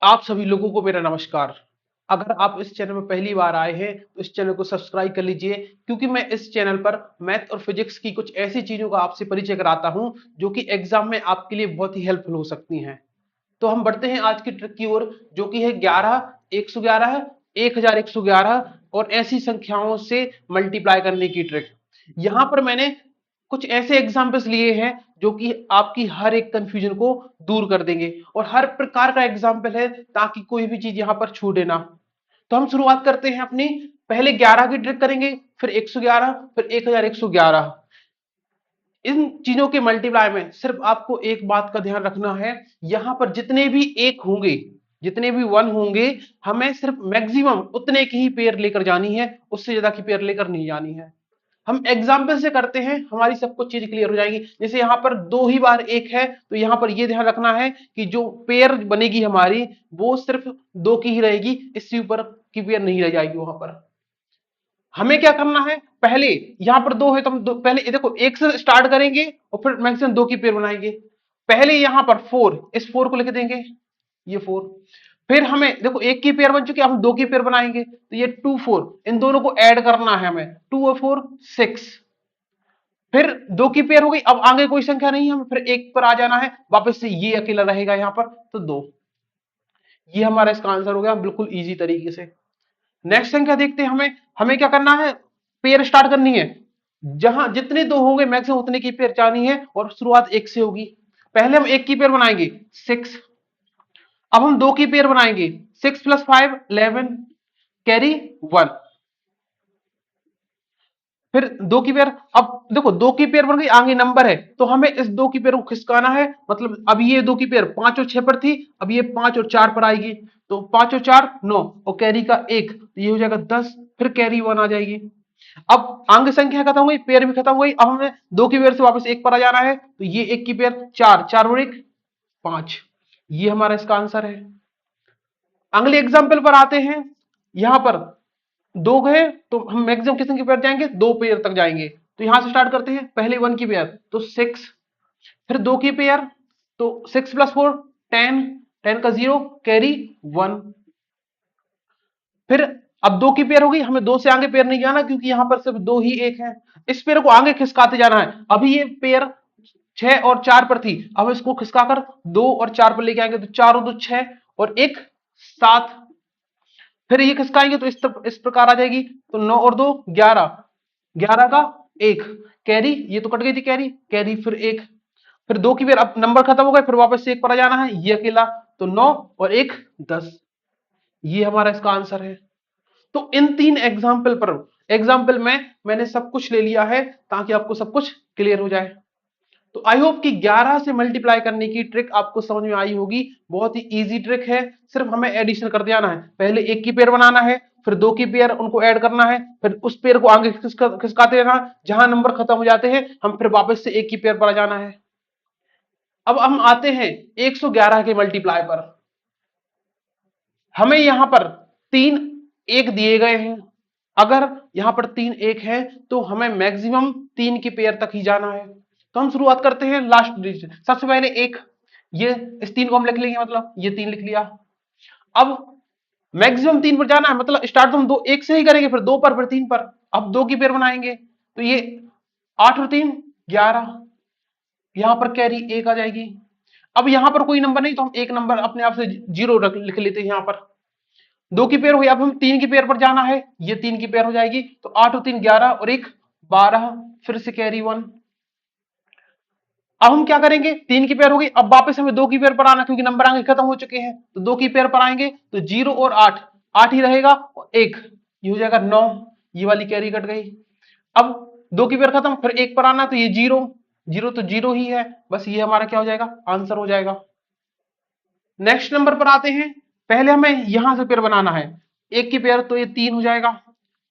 आप सभी लोगों को मेरा नमस्कार। अगर आप इस चैनल में पहली बार आए हैं तो इस चैनल को सब्सक्राइब कर लीजिए, क्योंकि मैं इस चैनल पर मैथ और फिजिक्स की कुछ ऐसी चीजों का आपसे परिचय कराता हूं जो कि एग्जाम में आपके लिए बहुत ही हेल्पफुल हो सकती हैं। तो हम बढ़ते हैं आज की ट्रिक की ओर, जो कि है 11, 111, 1111 और ऐसी संख्याओं से मल्टीप्लाई करने की ट्रिक। यहां पर मैंने कुछ ऐसे एग्जाम्पल्स लिए हैं जो कि आपकी हर एक कंफ्यूजन को दूर कर देंगे, और हर प्रकार का एग्जाम्पल है ताकि कोई भी चीज यहां पर छूटे ना। तो हम शुरुआत करते हैं अपनी। पहले 11 की ट्रिक करेंगे, फिर 111, फिर 1111। इन चीजों के मल्टीप्लाई में सिर्फ आपको एक बात का ध्यान रखना है। यहां पर जितने भी एक होंगे, जितने भी वन होंगे, हमें सिर्फ मैक्सिमम उतने की ही पेयर लेकर जानी है, उससे ज्यादा की पेयर लेकर नहीं जानी है। हम एग्जाम्पल से करते हैं, हमारी सब कुछ चीज क्लियर हो जाएगी। जैसे यहां पर दो ही बार एक है, तो यहां पर यह ध्यान रखना है कि जो पेयर बनेगी हमारी, वो सिर्फ दो की ही रहेगी, इससे ऊपर की पेयर नहीं रह जाएगी वहां पर। हमें क्या करना है, पहले यहां पर दो है तो हम पहले ये देखो एक से स्टार्ट करेंगे और फिर मैक्सिमम दो की पेयर बनाएंगे। पहले यहां पर फोर, इस फोर को लिख देंगे, ये फोर। फिर हमें देखो एक की पेयर बन चुकी है, हम दो की पेयर बनाएंगे, तो ये टू फोर, इन दोनों को ऐड करना है हमें, टू और फोर सिक्स। फिर दो की पेयर हो गई, अब आगे कोई संख्या नहीं है, हमें फिर एक पर आ जाना है वापस से, ये अकेला रहेगा यहां पर, तो दो। ये हमारा इसका आंसर हो गया बिल्कुल इजी तरीके से। नेक्स्ट संख्या देखते हैं। हमें हमें क्या करना है, पेयर स्टार्ट करनी है। जहां जितने दो होंगे मैक्सिमम उतने की पेयर चाहनी है, और शुरुआत एक से होगी। पहले हम एक की पेयर बनाएंगे, सिक्स। अब हम दो की पेयर बनाएंगे, six plus five 11, carry one. फिर दो की पेयर, अब देखो दो की पेयर बन गई, आगे नंबर है तो हमें इस दो की पेयर को खिसकाना है। मतलब अब ये दो की पेयर पांच और छह पर थी, अब ये पांच और चार पर आएगी, तो पांच और चार नौ, और कैरी का एक, तो ये हो जाएगा 10। फिर कैरी वन आ जाएगी। अब आगे संख्या खत्म हो गई, पेयर भी खत्म हो गई, अब हमें दो की पेयर से वापस एक पर आ जाना है, तो ये एक की पेयर चार, चार और एक पांच। ये हमारा इसका आंसर है। अगले एग्जाम्पल पर आते हैं। यहां पर दो गए तो हम मैक्सिमम कितने की पेयर जाएंगे, दो पेयर तक जाएंगे, तो यहां से स्टार्ट करते हैं। पहले वन की पेयर तो सिक्स, फिर दो की पेयर तो सिक्स प्लस फोर 10, 10 का जीरो, कैरी वन। फिर अब दो की पेयर हो गई, हमें दो से आगे पेयर नहीं जाना क्योंकि यहां पर सिर्फ दो ही एक है। इस पेयर को आगे खिसकाते जाना है। अभी ये पेयर छह और चार पर थी, अब इसको खिसकाकर दो और चार पर लेके आएंगे, तो चार और दो छह, और एक सात। फिर ये खिसकाएंगे तो इस प्रकार आ जाएगी, तो नौ और दो 11, 11 का एक, कैरी, ये तो कट गई थी कैरी, कैरी फिर एक। फिर दो की पेयर, अब नंबर खत्म हो गए, फिर वापस से एक पर आ जाना है, ये अकेला, तो नौ और एक 10। ये हमारा इसका आंसर है। तो इन तीन एग्जाम्पल में मैंने सब कुछ ले लिया है ताकि आपको सब कुछ क्लियर हो जाए। तो आई होप कि 11 से मल्टीप्लाई करने की ट्रिक आपको समझ में आई होगी। बहुत ही इजी ट्रिक है, सिर्फ हमें एडिशन कर देना है। पहले एक की पेयर बनाना है, फिर दो की पेयर, उनको ऐड करना है, फिर उस पेयर को आगे खिसकाते रहना, जहां नंबर खत्म हो जाते हैं हम फिर वापस से एक की पेयर पर आ जाना है। अब हम आते हैं 111 के मल्टीप्लाई पर। हमें यहां पर तीन एक दिए गए हैं। अगर यहां पर तीन एक है तो हमें मैक्सिमम तीन की पेयर तक ही जाना है। तो हम शुरुआत करते हैं लास्ट डिजिट, सबसे पहले एक, ये इस तीन को हम लिख लेंगे, मतलब ये तीन लिख लिया। अब मैक्सिमम तीन पर जाना है, मतलब स्टार्ट तो हम दो एक से ही करेंगे, फिर दो पर, फिर तीन पर। अब दो की पेयर बनाएंगे, तो ये आठ और तीन 11, यहां पर कैरी एक आ जाएगी। अब यहां पर कोई नंबर नहीं तो हम एक नंबर अपने आप से जीरो लिख लेते हैं यहां पर। दो की पेयर हुई, अब हम तीन की पेयर पर जाना है, ये तीन की पेयर हो जाएगी, तो आठ और तीन 11 और एक 12, फिर से कैरी वन। अब हम क्या करेंगे, तीन की पेयर हो गई, अब वापस हमें दो की पेयर पर आना, क्योंकि नंबर आगे खत्म हो चुके हैं, तो दो की पेयर पर आएंगे, तो जीरो और आठ, आठ ही रहेगा, और एक, ये हो जाएगा नौ। ये वाली कैरी कट गई। अब दो की पेयर खत्म, फिर एक पर आना, तो ये जीरो, जीरो तो जीरो ही है, बस ये हमारा क्या हो जाएगा, आंसर हो जाएगा। नेक्स्ट नंबर पर आते हैं। पहले हमें यहां से पेयर बनाना है, एक की पेयर तो ये तीन हो जाएगा।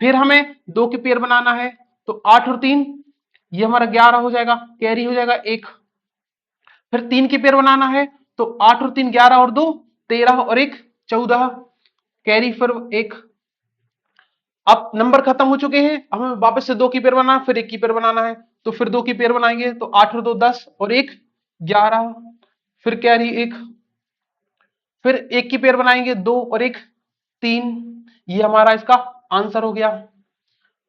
फिर हमें दो की पेयर बनाना है, तो आठ और तीन, ये हमारा 11 हो जाएगा, कैरी हो जाएगा एक। फिर तीन की पेयर बनाना है, तो आठ और तीन 11 और दो 13 और एक 14, कैरी फिर एक। अब नंबर खत्म हो चुके हैं, हमें वापस से दो की पेयर बनाना, फिर एक की पेयर बनाना है, तो फिर दो की पेयर बनाएंगे, तो आठ और दो 10 और एक 11, फिर कैरी एक। फिर एक की पेयर बनाएंगे 2 और एक 3, ये हमारा इसका आंसर हो गया।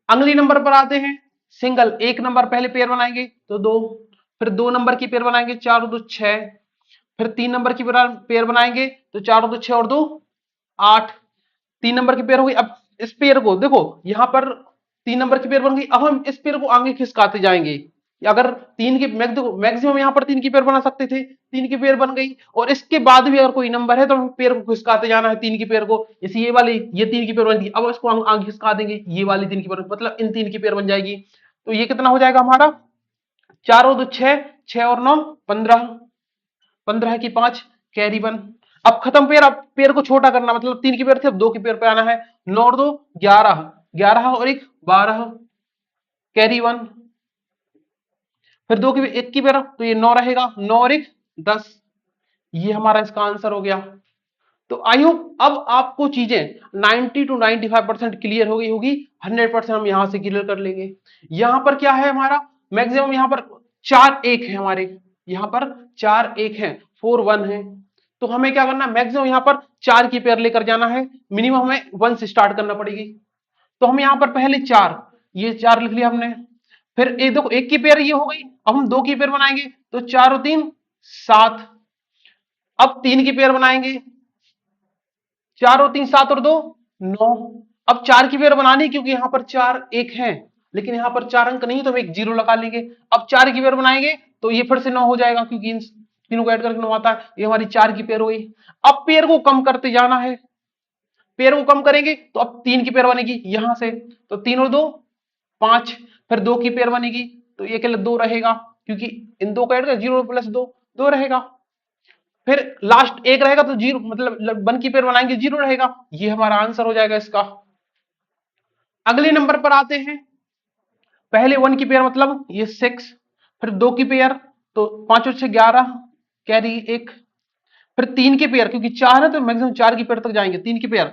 अगली नंबर पर आते हैं, सिंगल, एक नंबर पहले पेयर बनाएंगे तो 2, फिर 2 नंबर की पेयर बनाएंगे 4 और 2 6, फिर 3 नंबर की पेयर बनाएंगे तो 4 और 2 6 और 2 8, 3 नंबर की पेयर हो गई। अब इस पेयर को देखो, यहां पर 3 नंबर की पेयर बन गई, अब हम इस पेयर को आगे खिसकाते जाएंगे। अगर तीन की मैक्सिमम यहां पर 3 की पेयर बना सकते थे, 3 की पेयर बन गई, और इसके बाद भी अगर कोई नंबर है तो हम पेयर को खिसकाते जाना है, 3 की पेयर को। जैसे ये वाली, ये 3 की पेयर बन गई, अब इसको हम आगे खिसका देंगे, ये वाली 3 की पेयर, मतलब इन 3 की पेयर बन जाएगी। तो ये कितना हो जाएगा हमारा, 4 और 2 6, 6 और 9 15, 15 की 5, कैरी 1। अब खत्म पेयर, अब पेयर को छोटा करना, मतलब 3 की पेयर थे, अब 2 की पेयर पे आना है। 9 और 2 11, 11 और एक 12, कैरी 1। फिर 2 की 1 की पेयर, तो ये 9 रहेगा, 9 और एक 10, ये हमारा इसका आंसर हो गया। तो आई होप अब आपको चीजें 90 टू 95% क्लियर हो गई होगी। 100% हम यहां से क्लियर कर लेंगे। यहां पर क्या है हमारा, मैक्सिमम यहां पर 4 1 है हमारे, यहां पर 4 1 है, 4 1 है। तो हमें क्या करना है, मैक्सिमम यहां पर 4 की पेयर लेकर जाना है, मिनिमम हमें 1 से स्टार्ट करना पड़ेगी। तो हम यहां पर पहले 4, ये 4 लिख लिया हमने। फिर एक देखो, एक की पेयर ये हो गई, अब हम 2 की पेयर बनाएंगे तो 4 और 3 7। अब 3 की पेयर बनाएंगे, 4 और 3 7 और 2 9। अब 4 की पेयर बनानी, क्योंकि यहां पर 4 1 है, लेकिन यहां पर 4 अंक नहीं, तो हम एक 0 लगा लेंगे। अब 4 की पेयर बनाएंगे तो ये फिर से 9 हो जाएगा, क्योंकि इन तीनों को ऐड करके 9 आता है। ये हमारी 4 की पेयर हो गई। अब पेयर को कम करते जाना है, पेयर को कम करेंगे तो अब 3 की पेयर बनेगी यहां से, तो 3 और 2 5। फिर 2 की पेयर बनेगी तो ये केवल 2 रहेगा, क्योंकि इन दो को ऐड कर 0 प्लस 2 2 रहेगा। फिर लास्ट एक रहेगा तो 0, मतलब 1 की पेयर बनाएंगे 0 रहेगा, ये हमारा आंसर हो जाएगा इसका। अगले नंबर पर आते हैं, पहले 1 की पेयर मतलब ये 6, फिर 2 की पेयर तो 5 और 6 11, कैरी 1। फिर 3 की पेयर, क्योंकि 4 है तो मैक्सिमम 4 की पेयर तक जाएंगे, 3 की पेयर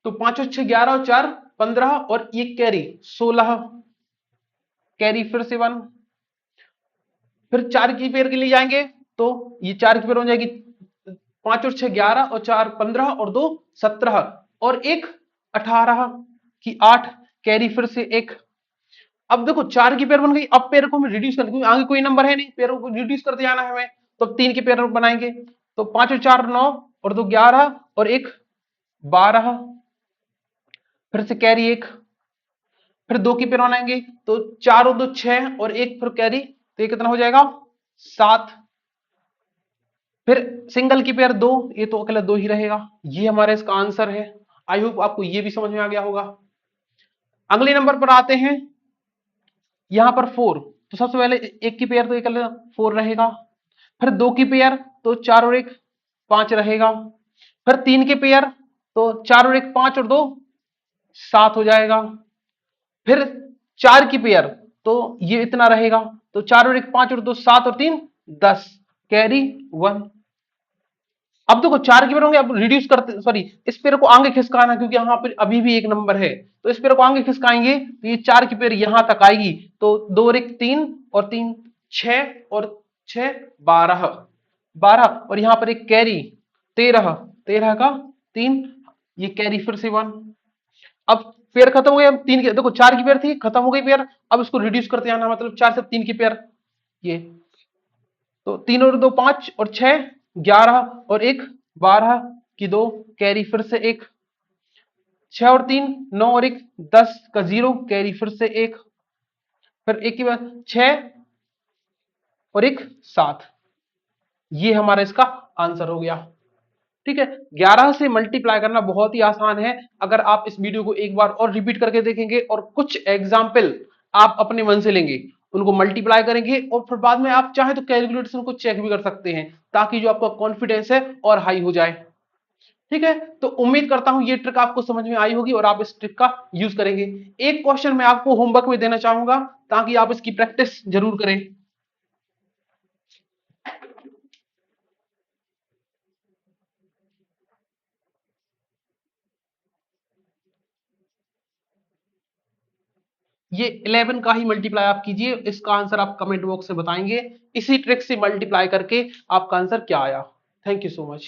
तो 5 और 6 11 और 4 15, और ये कैरी 16, कैरी फिर से 1। फिर 4 की पेयर के लिए जाएंगे तो ये 4 की पेयर हो जाएगी, 5 और 6 11 और 4 15 और 2 17 और एक 18 की 8, कैरी फिर से 1। अब देखो 4 की पेयर बन गई, अब पेयर को हमें रिड्यूस करना, क्योंकि आगे कोई नंबर है नहीं, पेयर को रिड्यूस करते जाना है हमें। तो 3 की पेयर बनाएंगे तो 5 और 4 9 और 2 11 और एक 12, फिर से कैरी 1। फिर 2 की पेयर बनाएंगे तो 4 और 2 6 और एक फिर कैरी, तो ये कितना हो जाएगा 7। फिर सिंगल की पेयर 2, ये तो अकेला 2 ही रहेगा, ये हमारा इसका आंसर है। आई होप आपको ये भी समझ में आ गया होगा। अगले नंबर पर आते हैं, यहां पर 4, तो सबसे पहले एक की पेयर तो एक 4 रहेगा। फिर 2 की पेयर तो 4 और एक 5 रहेगा। फिर 3 की पेयर तो 4 और एक 5 और 2 7 हो जाएगा। फिर 4 की पेयर तो ये इतना रहेगा, तो 4 और एक 5 और 2 7 और 3 10, कैरी 1। अब देखो 4 की पेयर होंगे, अब रिड्यूस करते, सॉरी इस पेयर को आगे खिसकाना, क्योंकि यहाँ पर अभी भी एक नंबर है, तो इस पेयर को आगे खिसकाएंगे तो ये 4 की पेयर यहां तक आएगी, तो 2 और एक 3 और 3 6 और 6 12, 12 और यहां पर एक कैरी 13, 13 का 3, ये कैरी फिर से 1। अब पेयर खत्म हो गए, अब 3 की देखो, 4 की पेयर थी, खत्म हो गई पेयर, अब इसको रिड्यूस करते जाना, मतलब 4 से 3 की पेयर, ये तो 3 और 2 5 और 6 11 और एक 12 की 2, कैरी फिर से 1। 6 और 3 9 और एक 10 का 0, कैरी फिर से 1। फिर एक की बार 6 और एक 7, ये हमारा इसका आंसर हो गया। ठीक है, 11 से मल्टीप्लाई करना बहुत ही आसान है। अगर आप इस वीडियो को एक बार और रिपीट करके देखेंगे और कुछ एग्जाम्पल आप अपने मन से लेंगे, उनको मल्टीप्लाई करेंगे, और फिर बाद में आप चाहे तो कैलकुलेटर को चेक भी कर सकते हैं, ताकि जो आपका कॉन्फिडेंस है और हाई हो जाए। ठीक है, तो उम्मीद करता हूं ये ट्रिक आपको समझ में आई होगी और आप इस ट्रिक का यूज करेंगे। एक क्वेश्चन मैं आपको होमवर्क में देना चाहूंगा, ताकि आप इसकी प्रैक्टिस जरूर करें। ये 11 का ही मल्टीप्लाई आप कीजिए, इसका आंसर आप कमेंट बॉक्स में बताएंगे, इसी ट्रिक से मल्टीप्लाई करके आपका आंसर क्या आया। Thank you so much.